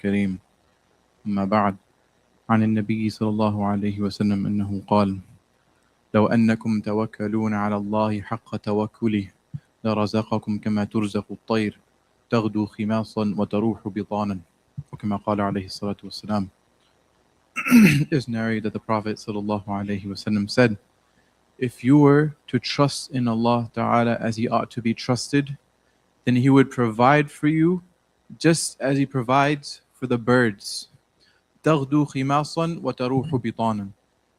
الكريم أما بعد عن النبي صلى الله عليه وسلم أنه قال لو أنكم توكلون على الله حق توكله لرزقكم كما ترزق الطير تغدو خماصا وتروح بطانا وكما قال عليه الصلاة والسلام. It's narrated that the Prophet sallallahu alaihi wasallam said, if you were to trust in Allah Ta'ala as He ought to be trusted, then He would provide for you just as He provides for the birds. تغدو خماصا وتروح بطانا.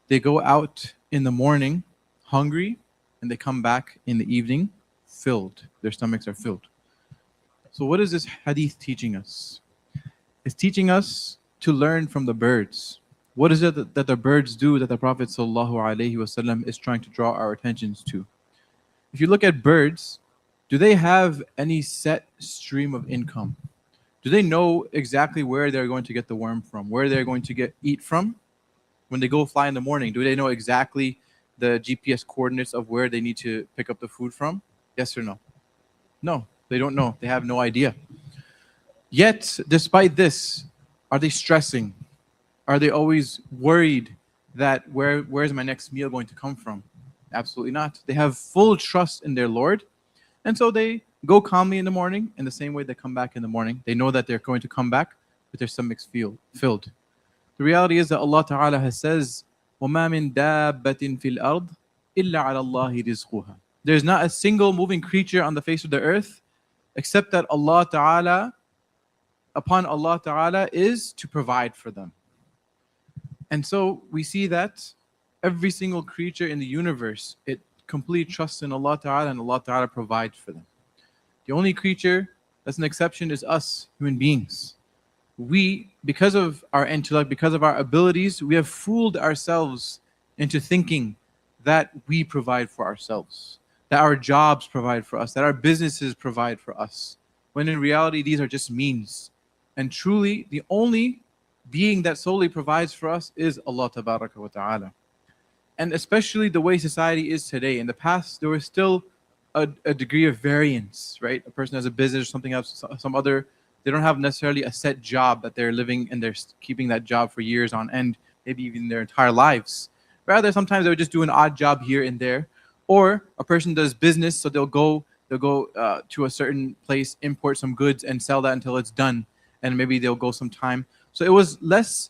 They go out in the morning hungry and they come back in the evening filled. Their stomachs are filled. So what is this hadith teaching us? It's teaching us to learn from the birds. What is it that the birds do that the Prophet ﷺ is trying to draw our attentions to? If you look at birds, do they have any set stream of income? Do they know exactly where they're going to get the worm from, where they're going to eat from? When they go fly in the morning, do they know exactly the GPS coordinates of where they need to pick up the food from? Yes or no? No, they don't know. They have no idea. Yet, despite this, are they stressing? Are they always worried that where's my next meal going to come from? Absolutely not. They have full trust in their Lord. And so they go calmly in the morning in the same way they come back in the morning. They know that they're going to come back with their stomachs filled. The reality is that Allah Ta'ala has says, وَمَا مِن دَابَّةٍ فِي الْأَرْضِ إِلَّا عَلَى اللَّهِ رِزْقُهَا. There's not a single moving creature on the face of the earth except that upon Allah Ta'ala is to provide for them. And so we see that every single creature in the universe, it completely trusts in Allah Ta'ala and Allah Ta'ala provides for them. The only creature that's an exception is us, human beings. We, because of our intellect, because of our abilities, we have fooled ourselves into thinking that we provide for ourselves, that our jobs provide for us, that our businesses provide for us, when in reality these are just means. And truly, the only being that solely provides for us is Allah Tabaraka wa Ta'ala. And especially the way society is today. In the past, there was still a degree of variance, right? A person has a business or something else, some other, they don't have necessarily a set job that they're living and they're keeping that job for years on end, maybe even their entire lives. Rather, sometimes they would just do an odd job here and there. Or a person does business, so they'll go to a certain place, import some goods and sell that until it's done. And maybe they'll go some time. So it was less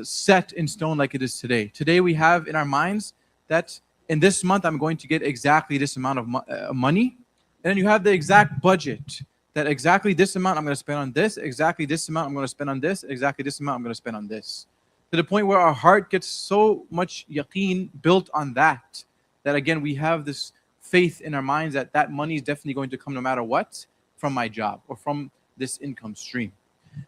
set in stone like it is today. Today we have in our minds that in this month I'm going to get exactly this amount of money. And then you have the exact budget that exactly this amount I'm going to spend on this, exactly this amount I'm going to spend on this, exactly this amount I'm going to spend on this. To the point where our heart gets so much yaqeen built on that again we have this faith in our minds that that money is definitely going to come no matter what from my job or from this income stream.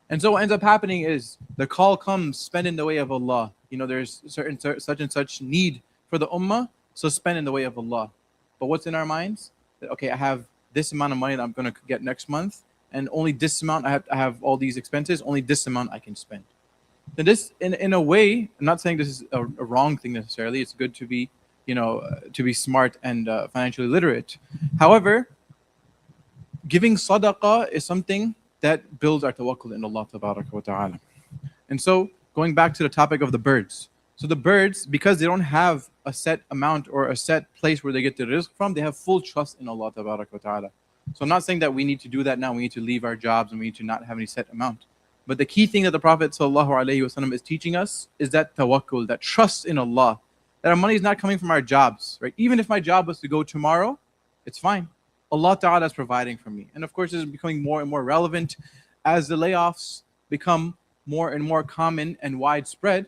And so what ends up happening is the call comes, spend in the way of Allah. You know, there's certain such and such need for the ummah, so spend in the way of Allah. But what's in our minds? That, okay, I have this amount of money that I'm going to get next month, and only this amount I have all these expenses, only this amount I can spend. And this, in a way, I'm not saying this is a wrong thing necessarily. It's good to be, to be smart and financially literate. However, giving sadaqah is something that builds our tawakkul in Allah Tabaraka wa Ta'ala. And so, going back to the topic of the birds. So the birds, because they don't have a set amount or a set place where they get the rizq from, they have full trust in Allah Tabaraka wa Ta'ala. So I'm not saying that we need to do that now. We need to leave our jobs and we need to not have any set amount. But the key thing that the Prophet ﷺ is teaching us is that tawakkul, that trust in Allah, that our money is not coming from our jobs, right? Even if my job was to go tomorrow, it's fine. Allah Ta'ala is providing for me. And of course, this is becoming more and more relevant as the layoffs become more and more common and widespread.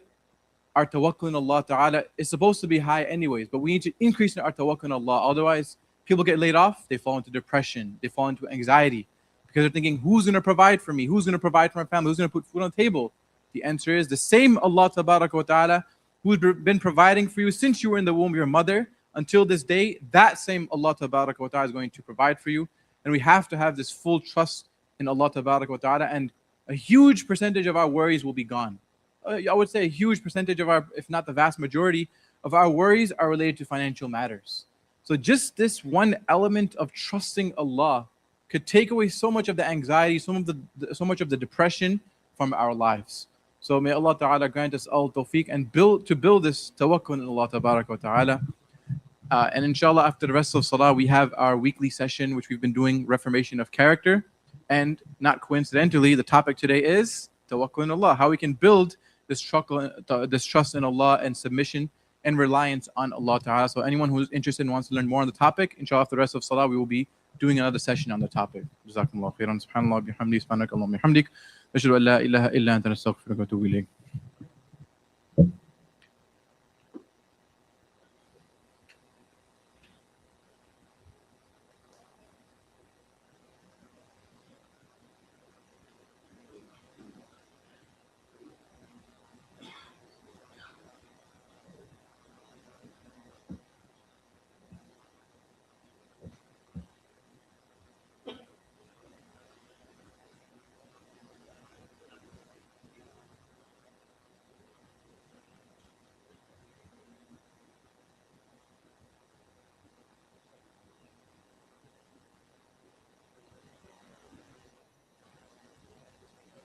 Our tawakkul in Allah Ta'ala is supposed to be high anyways, but we need to increase our tawakkul in Allah. Otherwise, people get laid off, they fall into depression, they fall into anxiety, because they're thinking, who's going to provide for me? Who's going to provide for my family? Who's going to put food on the table? The answer is the same Allah Tabaraka wa Ta'ala who's been providing for you since you were in the womb of your mother until this day. That same Allah Tabaraka wa Ta'ala is going to provide for you. And we have to have this full trust in Allah Tabaraka wa Ta'ala, and a huge percentage of our worries will be gone. I would say a huge percentage of our, if not the vast majority of our worries, are related to financial matters. So just this one element of trusting Allah could take away so much of the anxiety, so much of the depression from our lives. So may Allah Ta'ala grant us all tawfiq and build this tawakkul in Allah Ta'ala. And inshallah, after the rest of Salah, we have our weekly session, which we've been doing, Reformation of Character. And not coincidentally, the topic today is tawakkul in Allah, how we can build this trust in Allah and submission and reliance on Allah Ta'ala. So anyone who's interested and wants to learn more on the topic, inshallah, after the rest of Salah, we will be doing another session on the topic. Jazakumullah khairan. Subhanallah bihamdi, subhanakallahumma bihamdik. Ashhadu an la ilaha illa anta nastaghfiruka wa atubu ilayk.